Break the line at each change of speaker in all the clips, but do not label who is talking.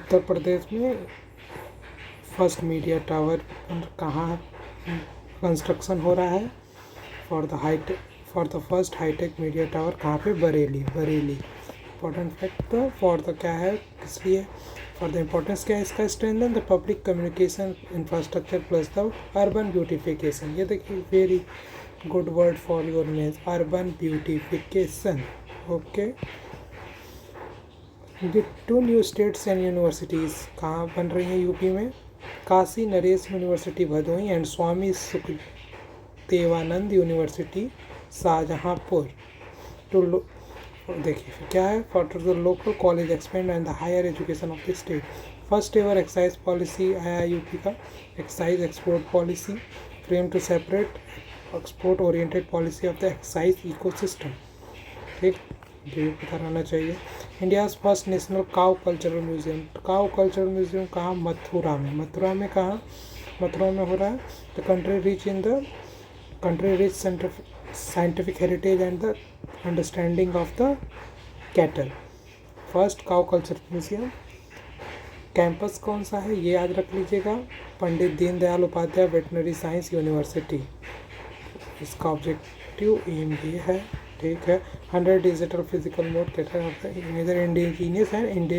उत्तर प्रदेश में first media tower कहाँ construction हो रहा है? For the first high tech media tower कहाँ पे? Bareilly. Important fact for the क्या है, किस लिए? फॉर द इम्पोर्टेंस क्या है इसका? Strengthen the public communication infrastructure plus the urban beautification. ये देखिए, very good word for your means, urban beautification. Okay. ये 2 न्यू स्टेट्स एंड यूनिवर्सिटीज़ कहाँ बन रही हैं यूपी में? Kashi Naresh university Bhadohi and Swami Sukhdevanand university Shahjahanpur. To देखिए क्या है, for the local college expand and the higher education of the state. First ever excise policy आया यूपी का, excise export policy frame to separate export oriented policy of the excise ecosystem. ठीक, ये पता रहना चाहिए। India's first national cow cultural museum. Cow cultural museum कहाँ? मथुरा में। मथुरा में कहाँ? मथुरा में हो रहा है। The country rich scientific heritage and the understanding of the cattle. First cow culture museum. Campus कौन सा है ये याद रख लीजिएगा, Pandit Deendayal Upadhyaya veterinary science university. इसका ऑब्जेक्टिव एम ये है। ठीक है। 100 digital physical mode cater of the major indigenous and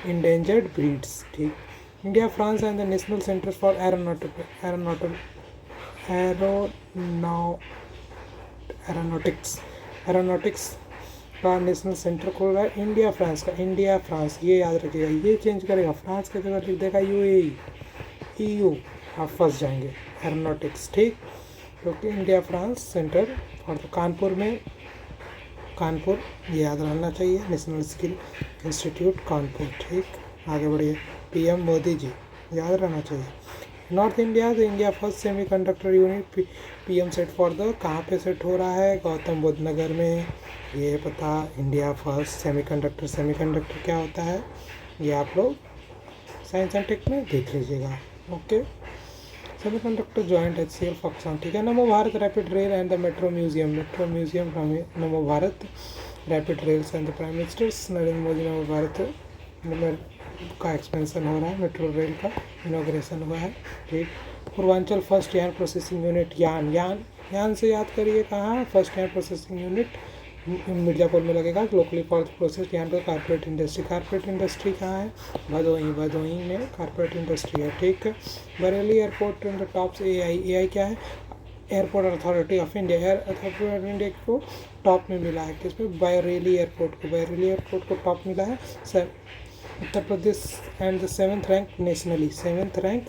endangered breeds. ठीक। India France and the national centre for aeronautics का नेशनल सेंटर खोल रहा है। इंडिया फ्रांस का, इंडिया फ्रांस ये याद रखिएगा, ये चेंज करेगा, फ्रांस की जगह लिख देगा यूएई, EU, आप फंस जाएंगे। एरोनॉटिक्स। ठीक, क्योंकि इंडिया फ्रांस सेंटर और तो कानपुर में, कानपुर ये याद रहना चाहिए, नेशनल स्किल इंस्टीट्यूट कानपुर। ठीक, आगे बढ़िए। PM मोदी जी याद रहना चाहिए। North India, the India first semiconductor unit PM set for the कहाँ पे सेट हो रहा है? गौतम बुद्ध नगर में। ये पता, इंडिया फर्स्ट सेमीकंडक्टर क्या होता है ये आप लोग साइंस एंड टेक में देख लीजिएगा। Okay. Semiconductor joint HCL Foxconn. ठीक है। Namo Bharat rapid rail and the metro museum Namo Bharat rapid rails and the prime minister's Narendra Modi Namo Bharat का एक्सपेंशन हो रहा है, मेट्रो रेल का इनॉग्रेशन हुआ है। ठीक। पूर्वांचल फर्स्ट यान प्रोसेसिंग यूनिट, यान से याद करिए कहाँ? फर्स्ट यान प्रोसेसिंग यूनिट मिर्जापुर में लगेगा। लोकली फॉर प्रोसेस यान का कारपोरेट इंडस्ट्री कहाँ है? भदोही में कारपोरेट इंडस्ट्री है। ठीक। Bareilly airport in the tops AI क्या है? Airport authority of India, air authority of India को टॉप में मिला है। किसमें? बरेली एयरपोर्ट को टॉप मिला है। Uttar Pradesh and the 7th rank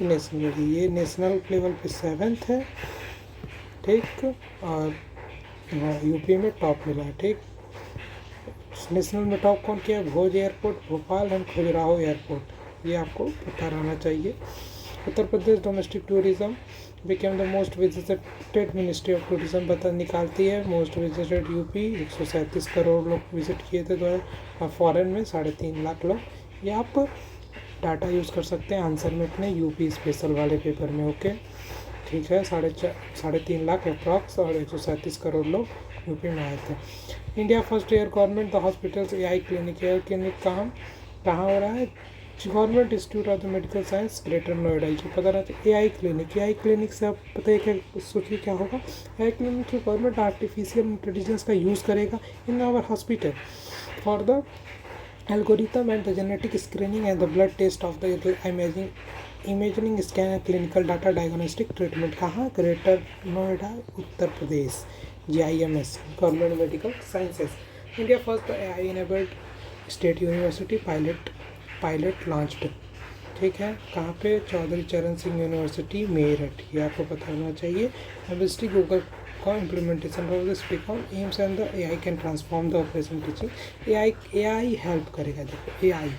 nationally, ये नेशनल लेवल पे 7th है। ठीक। और यूपी में टॉप मिला है। ठीक। नेशनल में टॉप कौन किया? Bhoj airport Bhopal and Khajuraho airport, ये आपको पता रहना चाहिए। Uttar Pradesh domestic tourism became the most visited, ministry of tourism बता निकालती है। मोस्ट विजिटेड यूपी 137 करोड़ लोग विजिट किए थे 2000, और फॉरेन में 3.5 लाख लोग। ये आप डाटा यूज़ कर सकते हैं आंसर में अपने यूपी स्पेशल वाले पेपर में। ओके। ठीक है। 3.5 लाख अप्रॉक्स और 137 करोड़ लोग यूपी में आए थे। India first air government the hospitals AI clinic, air clinic कहाँ हो रहा है? Government institute of the medical science greater Noida. जो पता रहता है AI क्लिनिक से आप पता है क्या? सोचिए क्या होगा? AI क्लिनिक में गवर्नमेंट आर्टिफिशियल इंटेलिजेंस का यूज़ करेगा in our hospital for the algorithm and the genetic screening and the blood test of the imaging scan and clinical data diagnostic treatment। कहाँ? Greater Noida Uttar Pradesh, GIMS government medical sciences. India first AI enabled state university pilot launched. ठीक है। कहाँ पे? चौधरी चरण Singh university Meerut, ये आपको पता होना चाहिए। एमएसटी गूगल का implementation of the speak on AIIMS and the AI can transform the operation teaching. AI help करेगा। देखो AI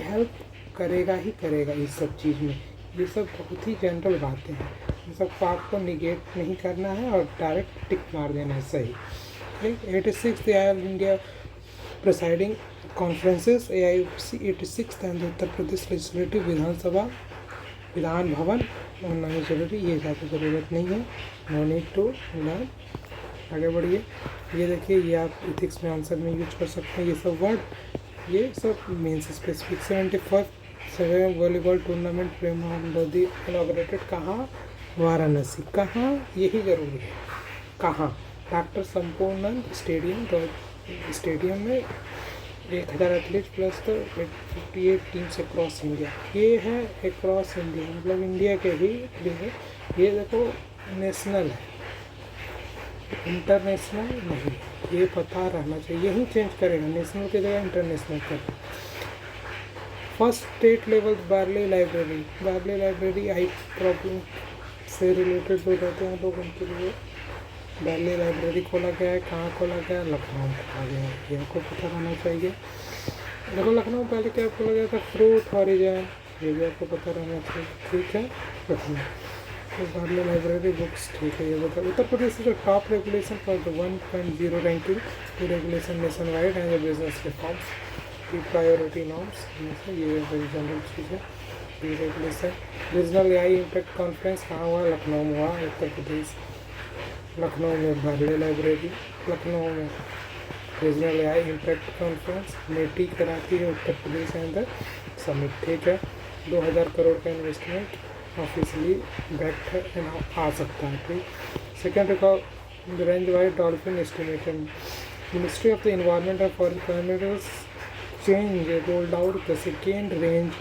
हेल्प करेगा ही करेगा इस सब चीज़ में। ये सब बहुत ही जनरल बातें हैं, इन सबको आपको निगेट नहीं करना है और डायरेक्ट टिक मार देना है। सही। ठीक। 86 India presiding conferences AIOC 86 and Uttar Pradesh legislative Vidhan Bhavan नहीं जरूरी, ये ज़्यादा ज़रूरत नहीं है। No need to learn. आगे बढ़िए। ये देखिए, ये आप इथिक्स में आंसर में यूज कर सकते हैं ये सब वर्ड। ये सब मेंस स्पेसिफिक। 71 वॉलीबॉल टूर्नामेंट प्रेम मोदी इनॉग्रेटेड कहाँ? वाराणसी। कहाँ? यही जरूरी है, कहाँ? Doctor Sampurnanand stadium. तो स्टेडियम में 1000 एथलीट प्लस तो 58 टीम्स अक्रॉस इंडिया। ये है अक्रॉस इंडिया, मतलब इंडिया के ही लिए। ये देखो नेशनल है, इंटरनेशनल नहीं, ये पता रहना चाहिए। यही चेंज करेगा, नेशनल की जगह इंटरनेशनल कर। First state level barley library. Barley library आई प्रॉब्लम से रिलेटेड जो रहते हैं लोग, उनके लिए बार्ली लाइब्रेरी खोला गया है। कहाँ खोला गया? लखनऊ में खोला गया है, ये आपको पता रहना चाहिए। देखो लखनऊ पहले क्या खोला गया था? फ्रूट हॉरिजन, ये भी आपको पता रहना चाहिए। ठीक है, लखनऊ तो बार्ली लाइब्रेरी बुक्स। ठीक है, ये बताओ उत्तर प्रदेश जो top regulation for the 1.0 ranking to regulation nation wide and business reforms की प्रायोरिटी नॉर्म्स। ये वेरी जनरल चीज़ है। ये regulation regional AI impact conference कहाँ हुआ? लखनऊ में हुआ, उत्तर प्रदेश। लखनऊ में बार्ली लाइब्रेरी, लखनऊ में रीजनल एआई इम्पैक्ट कॉन्फ्रेंस। मेटी कराती है उत्तर प्रदेश के अंदर समिट। ठीक है, 2000 करोड़ का इन्वेस्टमेंट ऑफिशियली बैक्ड है, आ सकता है। ठीक, second record range wide dolphin estimated. Ministry of the environment and forest climate change rolled out the second range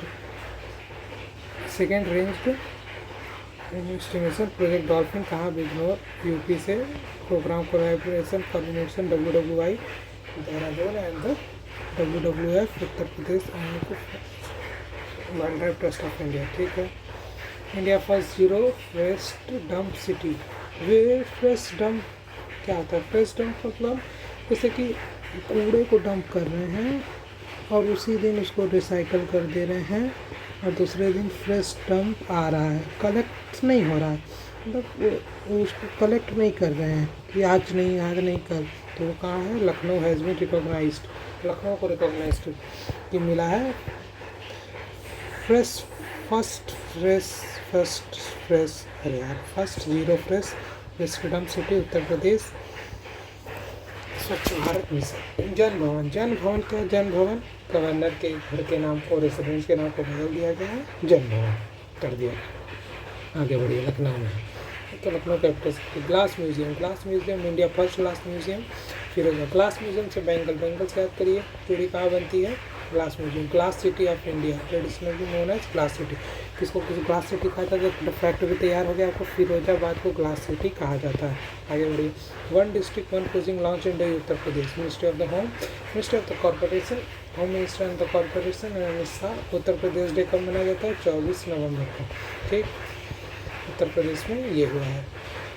estimation project dolphin. कहाँ? बिजनौर, यूपी से। Program collaboration coordination WWI Dehradun and the WWF Uttar Pradesh and wildlife trust of India. ठीक है, India first zero waste dump city. Waste dump क्या होता है? Waste dump मतलब जैसे कि कूड़े को डंप कर रहे हैं और उसी दिन उसको रिसाइकल कर दे रहे हैं और दूसरे दिन फ्रेश डंप आ रहा है, कलेक्ट नहीं हो रहा है, मतलब उसको कलेक्ट नहीं कर रहे हैं कि आज नहीं कल। तो वो कहाँ है? Lucknow has been recognised. Lucknow को रिकॉग्नाइज्ड कि मिला है first zero fresh waste dump city Uttar Pradesh. Swachh Bharat mission. जन भवन क्या? जन भवन गवर्नर के घर के नाम को, रेसिडेंस के नाम को बदल दिया गया है, जन भवन कर दिया। आगे बढ़िए, लखनऊ में तो Lucknow capital city. Glass museum India first glass museum. Firoza glass museum से बेंगल से याद करिए, चूड़ी कहाँ बनती है? Glass museum. Glass city of India traditionally known as glass city. किसको ग्लास सिटी कहा जाता है? फैक्ट भी तैयार हो गया आपको, फिरोजाबाद को ग्लास सिटी कहा जाता है। आगे बढ़िए, 1 district 1 cuisine launch in Uttar Pradesh. Ministry of the home, ministry of the corporation, home minister and the corporation Amit Shah. Uttar Pradesh day कब मनाया जाता है? 24 नवंबर को। ठीक, उत्तर प्रदेश में ये हुआ है।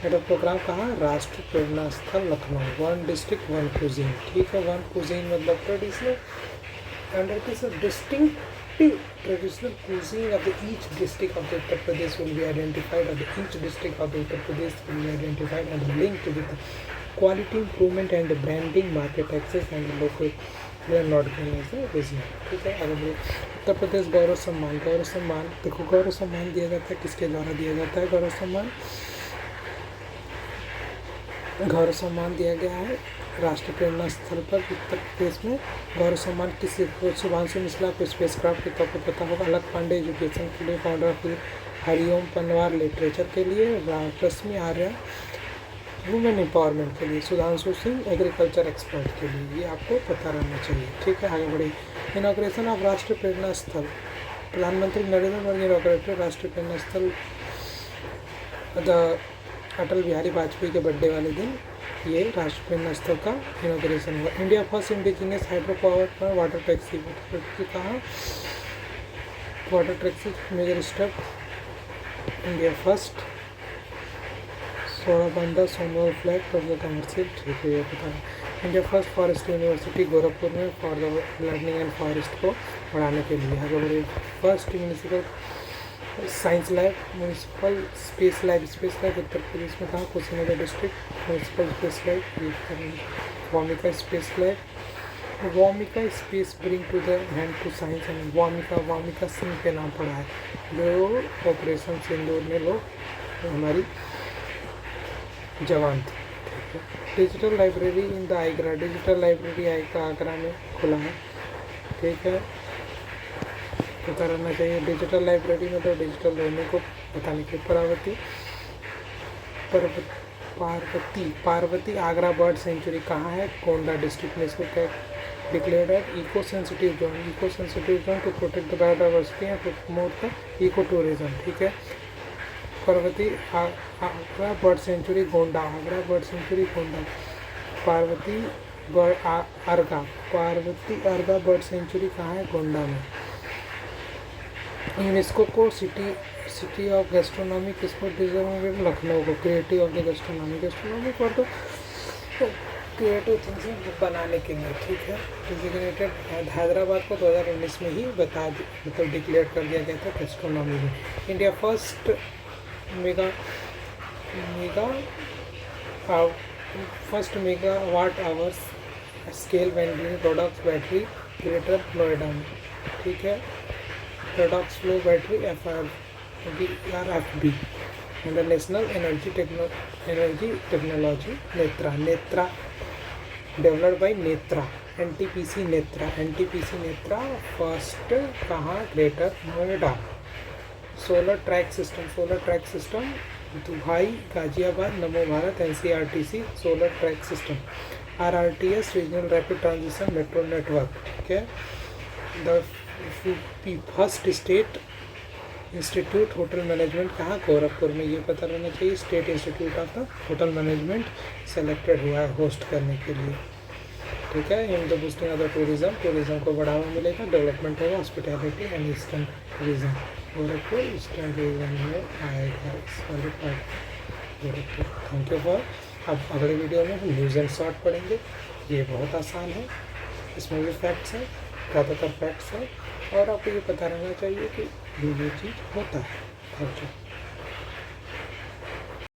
हेड ऑफ प्रोग्राम कहाँ? राष्ट्रीय प्रेरणा स्थल लखनऊ। 1 district 1 cuisine. ठीक है, 1 कुजीन मतलब traditional and it is a distinctive traditional cuisine of the each district of the Uttar Pradesh will be identified, or the each district of the Uttar Pradesh will be identified and linked with quality improvement and branding, market access and local we are not going as a region। ठीक है, अगर उत्तर प्रदेश गौरव सम्मान देखो, गौरव सम्मान दिया जाता है किसके द्वारा दिया जाता है? गौरव सम्मान दिया गया है राष्ट्रीय प्रेरणा स्थल पर उत्तर प्रदेश में। गौरव सम्मान किसी शुभांशु मिश्रा को स्पेसक्राफ्ट के तौर पर पता होगा। अलग पांडे एजुकेशन के लिए, founder of Hariom Panwar literature के लिए, रश्मि आर्या वुमेन एम्पावरमेंट के लिए, सुधांशु सिंह एग्रीकल्चर एक्सपर्ट के लिए। ये आपको पता रहना चाहिए। ठीक है, आगे बढ़िए। इनॉग्रेशन ऑफ राष्ट्रीय प्रेरणा स्थल। प्रधानमंत्री नरेंद्र मोदी इनॉग्रेटेड राष्ट्रीय प्रेरणा स्थल अटल बिहारी वाजपेयी के बर्थडे वाले दिन ये राष्ट्रीय प्रेरणा स्थल का इनॉग्रेशन हुआ। India first indigenous hydro power पर वाटर टैक्सी। कहाँ? Water taxi major step India first. सोनाबंदा सोमवार फ्लैग फॉर द कमर्शियल। ठीक है, ये पता है। India first forest university Gorakhpur में for the learning and forest को बढ़ाने के लिए। आगे बढ़िए, first municipal science lab, municipal space lab Uttar Pradesh में कहाँ? Kushinagar district. Municipal space lab Vamika space lab. Vamika space bring to the hand to science and Vamika Singh के नाम पड़ा है, जो ऑपरेशन सिंदूर में लोग हमारी जवान थी। ठीक है, digital library in the Agra. Digital library Agra में खुला है। ठीक है, पता रहना चाहिए। डिजिटल लाइब्रेरी में तो डिजिटल लर्निंग को बताने की पार्वती आगरा बर्ड सेंचुरी कहाँ है? गोंडा डिस्ट्रिक्ट में इसको declared at eco sensitive zone to protect the biodiversity and promote the eco tourism. ठीक है, Parvati Agra bird sanctuary Gonda, Agra bird sanctuary Gonda. Parvati Arga bird sanctuary कहाँ है? गोंडा में। यूनेस्को को सिटी ऑफ गैस्ट्रोनॉमी किसको डिजर्व? लखनऊ को। क्रिएटिव ऑफ द गैस्ट्रोनॉमी पर तो क्रिएटिव थिंग्स बनाने के लिए। ठीक है, डिजिग्नेटेड हैदराबाद को 2019 में ही मतलब डिक्लेयर कर दिया गया था गैस्ट्रोनॉमी में। India first megawatt hours scale vending products battery greater Noida में। ठीक है, products flow battery RFB and national energy technology Netra developed by Netra NTPC Netra first कहाँ? Greater Noida. Solar track system Dubai Ghaziabad Namo Bharat NCRTC solar track system. RRTS regional rapid transition metro network. ठीक है, the first state institute hotel management कहाँ? गोरखपुर में। ये पता रहना चाहिए, state institute of the hotel management selected हुआ है होस्ट करने के लिए। ठीक है, in the boosting of the tourism को बढ़ावा मिलेगा, डेवलपमेंट होगा hospitality and eastern region. Gorakhpur eastern region में आएगा इस वाले part Gorakhpur. Thank you for. अब अगले वीडियो में हम न्यूज़ एंड शॉर्ट पढ़ेंगे। ये बहुत आसान है, इसमें भी फैक्ट्स हैं, ज़्यादातर फैक्ट्स हैं, और आपको ये पता रहना चाहिए कि ये चीज़ होता है। Thank you.